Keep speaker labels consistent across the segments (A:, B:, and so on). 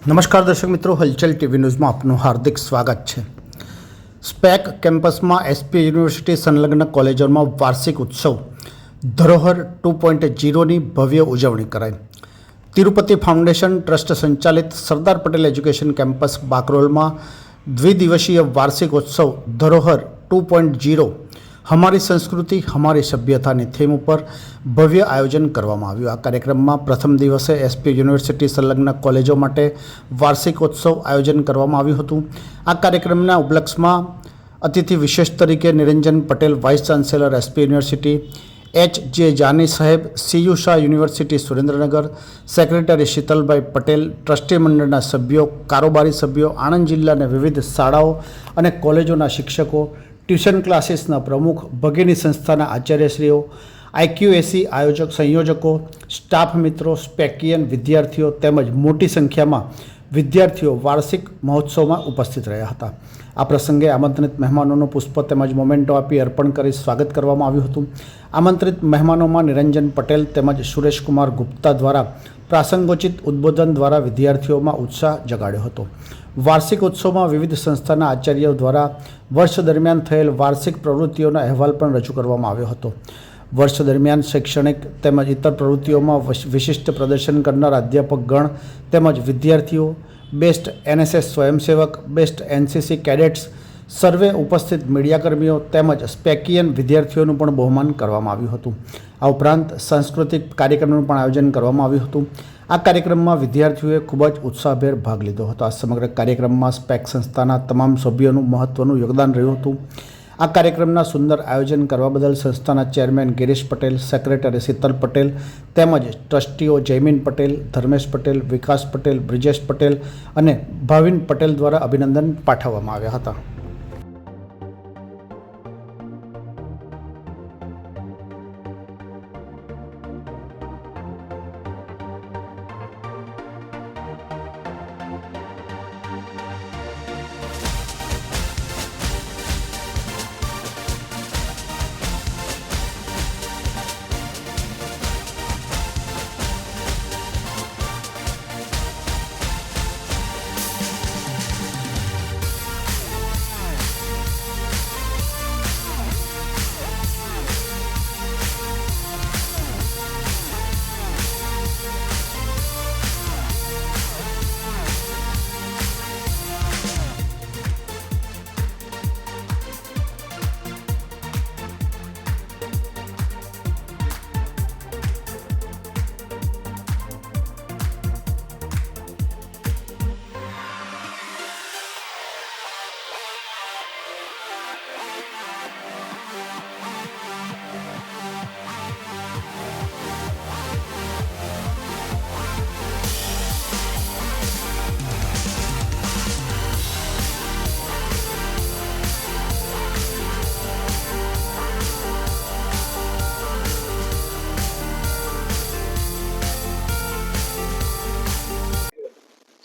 A: નમસ્કાર દર્શક મિત્રો, હલચલ ટીવી ન્યૂઝમાં આપનું હાર્દિક સ્વાગત છે। સ્પેક કેમ્પસમાં એસપી યુનિવર્સિટી સંલગ્ન કોલેજોમાં વાર્ષિક ઉત્સવ ધરોહર 2.0ની ભવ્ય ઉજવણી કરાઈ। તિરુપતિ ફાઉન્ડેશન ટ્રસ્ટ સંચાલિત સરદાર પટેલ એજ્યુકેશન કેમ્પસ બાકરોલમાં દ્વિદિવસીય વાર્ષિક ઉત્સવ ધરોહર 2.0 हमारी संस्कृति हमारी सभ्यताની થીમ ઉપર ભવ્ય આયોજન કરવામાં આવ્યું। આ કાર્યક્રમમાં પ્રથમ દિવસે એસપી યુનિવર્સિટી સંલગ્ન કોલેજો માટે વાર્ષિકોત્સવ આયોજન કરવામાં આવ્યું હતું। આ કાર્યક્રમના ઉપલક્ષમાં અતિથિ વિશેષ તરીકે Niranjan Patel, vice chancellor SP university, H J. Jani સાહેબ, CU Shah university Surendranagar, secretary Shitalbhai Patel, trustee મંડળના સભ્યો, કારોબારી સભ્યો, આણંદ જિલ્લાના વિવિધ શાળાઓ અને કોલેજોના શિક્ષકો, ટ્યુશન ક્લાસીસના પ્રમુખ, ભગીની સંસ્થાના આચાર્યશ્રીઓ, આઈક્યુએસી આયોજક સંયોજકો, સ્ટાફ મિત્રો, સ્પેકિયન વિદ્યાર્થીઓ તેમજ મોટી સંખ્યામાં વિદ્યાર્થીઓ વાર્ષિક મહોત્સવમાં ઉપસ્થિત રહ્યા હતા। આ પ્રસંગે આમંત્રિત મહેમાનોનું પુષ્પ તેમજ મોમેન્ટો આપી અર્પણ કરી સ્વાગત કરવામાં આવ્યું હતું। આમંત્રિત મહેમાનોમાં નિરંજન પટેલ તેમજ સુરેશકુમાર ગુપ્તા દ્વારા પ્રાસંગોચિત ઉદ્બોધન દ્વારા વિદ્યાર્થીઓમાં ઉત્સાહ જગાડ્યો હતો। વાર્ષિક ઉત્સવમાં વિવિધ સંસ્થાના આચાર્યો દ્વારા વર્ષ દરમિયાન થયેલ વાર્ષિક પ્રવૃત્તિઓનો અહેવાલ પણ રજૂ કરવામાં આવ્યો હતો। વર્ષ દરમિયાન શૈક્ષણિક તેમજ ઇતર પ્રવૃત્તિઓમાં વિશિષ્ટ પ્રદર્શન કરનાર અધ્યાપકગણ તેમજ વિદ્યાર્થીઓ, બેસ્ટ એનએસએસ સ્વયંસેવક, બેસ્ટ એનસીસી કેડેટ્સ, સર્વે ઉપસ્થિત મીડિયાકર્મીઓ તેમજ સ્પેકિયન વિદ્યાર્થીઓનું પણ બહુમાન કરવામાં આવ્યું હતું। આ ઉપરાંત સાંસ્કૃતિક કાર્યક્રમનું પણ આયોજન કરવામાં આવ્યું હતું। આ કાર્યક્રમમાં વિદ્યાર્થીઓએ ખૂબ જ ઉત્સાહભેર ભાગ લીધો હતો। આ સમગ્ર કાર્યક્રમમાં સ્પેક સંસ્થાના તમામ સભ્યોનું મહત્ત્વનું યોગદાન રહ્યું હતું। આ કાર્યક્રમના સુંદર આયોજન કરવા બદલ સંસ્થાના ચેરમેન ગિરીશ પટેલ, સેક્રેટરી શીતલ પટેલ તેમજ ટ્રસ્ટીઓ જયમીન પટેલ, ધર્મેશ પટેલ, વિકાસ પટેલ, બ્રિજેશ પટેલ અને ભાવિન પટેલ દ્વારા અભિનંદન પાઠવવામાં આવ્યા હતા।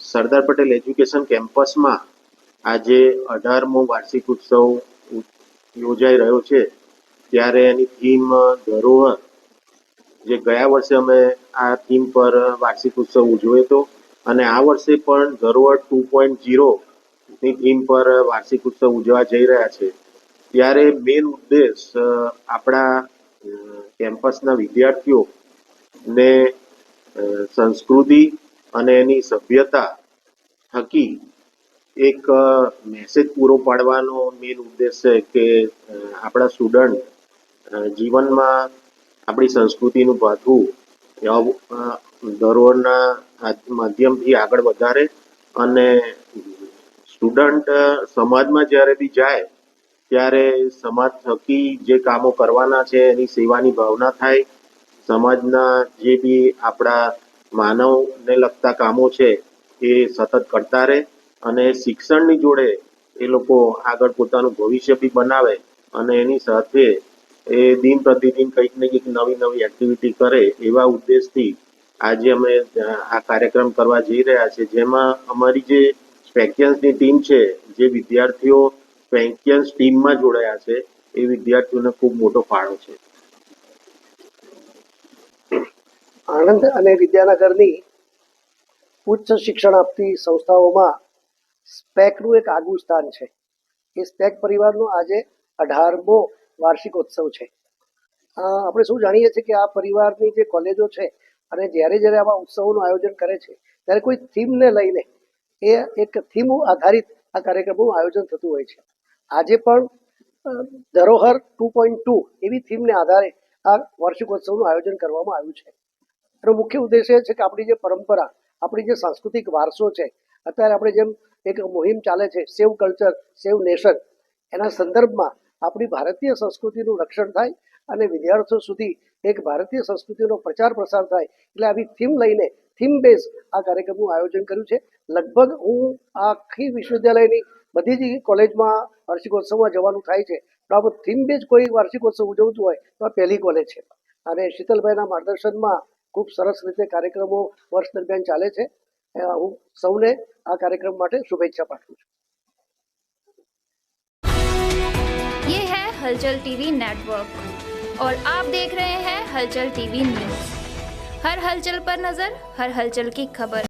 B: સરદાર પટેલ એજ્યુકેશન કેમ્પસમાં આજે 18મો વાર્ષિક ઉત્સવ યોજાઈ રહ્યો છે, ત્યારે એની થીમ ધરોહર, જે ગયા વર્ષે અમે આ થીમ પર વાર્ષિક ઉત્સવ ઉજવ્યો હતો અને આ વર્ષે પણ ધરોહર 2.0ની થીમ પર વાર્ષિક ઉત્સવ ઉજવવા જઈ રહ્યા છે। ત્યારે મેઇન ઉદ્દેશ આપણા કેમ્પસના વિદ્યાર્થીઓને સંસ્કૃતિ અને એની સભ્યતા થકી એક મેસેજ પૂરો પાડવાનો મેઇન ઉદ્દેશ છે કે આપણા સ્ટુડન્ટ જીવનમાં આપણી સંસ્કૃતિનું ભાથું ધરોહરના માધ્યમથી આગળ વધારે અને સ્ટુડન્ટ સમાજમાં જ્યારે બી જાય ત્યારે સમાજ થકી જે કામો કરવાના છે એની સેવાની ભાવના થાય, સમાજના જે બી આપણા માનવને લગતા કામો છે એ સતત કરતા રહે અને શિક્ષણની જોડે એ લોકો આગળ પોતાનું ભવિષ્ય બી બનાવે અને એની સાથે એ દિન પ્રતિદિન કંઈક ને કંઈક નવી નવી એક્ટિવિટી કરે, એવા ઉદ્દેશથી આજે અમે આ કાર્યક્રમ કરવા જઈ રહ્યા છે, જેમાં અમારી જે સ્પેકિયન્સની ટીમ છે, જે વિદ્યાર્થીઓ સ્પેકિયન્સ ટીમમાં જોડાયા છે એ વિદ્યાર્થીઓને ખૂબ મોટો ફાળો છે।
C: આણંદ અને વિદ્યાનગરની ઉચ્ચ શિક્ષણ આપતી સંસ્થાઓમાં સ્પેકનું એક આગવું સ્થાન છે. એ સ્પેક પરિવારનો આજે 18મો વાર્ષિકોત્સવ છે. આપણે સૌ જાણીએ છીએ કે આ પરિવારની જે કોલેજો છે અને જ્યારે આવા ઉત્સવોનું આયોજન કરે છે ત્યારે કોઈ થીમને લઈને એ એક થીમ આધારિત આ કાર્યક્રમોનું આયોજન થતું હોય છે. આજે પણ ધરોહર 2.2 એવી થીમને આધારે આ વાર્ષિકોત્સવનું આયોજન કરવામાં આવ્યું છે. એનો મુખ્ય ઉદ્દેશ્ય એ છે કે આપણી જે પરંપરા, આપણી જે સાંસ્કૃતિક વારસો છે, અત્યારે આપણે જેમ એક મુહિમ ચાલે છે સેવ કલ્ચર સેવ નેશન, એના સંદર્ભમાં આપણી ભારતીય સંસ્કૃતિનું રક્ષણ થાય અને વિદ્યાર્થીઓ સુધી એક ભારતીય સંસ્કૃતિનો પ્રચાર પ્રસાર થાય. એટલે આવી થીમ લઈને થીમ બેઝ આ કાર્યક્રમનું આયોજન કર્યું છે. લગભગ હું આખી વિશ્વવિદ્યાલયની બધી જ કોલેજમાં વાર્ષિકોત્સવમાં જવાનું થાય છે, તો આ થીમ બેઝ કોઈ વાર્ષિકોત્સવ ઉજવતું હોય તો આ પહેલી કોલેજ છે. અને શીતલભાઈના માર્ગદર્શનમાં ખૂબ સરસ રીતે કાર્યક્રમો વર્ષ દરમિયાન ચાલે છે. હું સૌને આ કાર્યક્રમ માટે શુભેચ્છા પાઠવું છું.
D: ये है हलचल टीवी नेटवर्क और आप देख रहे हैं हलचल टीवी न्यूज। हर हलचल पर नजर, हर हलचल की खबर।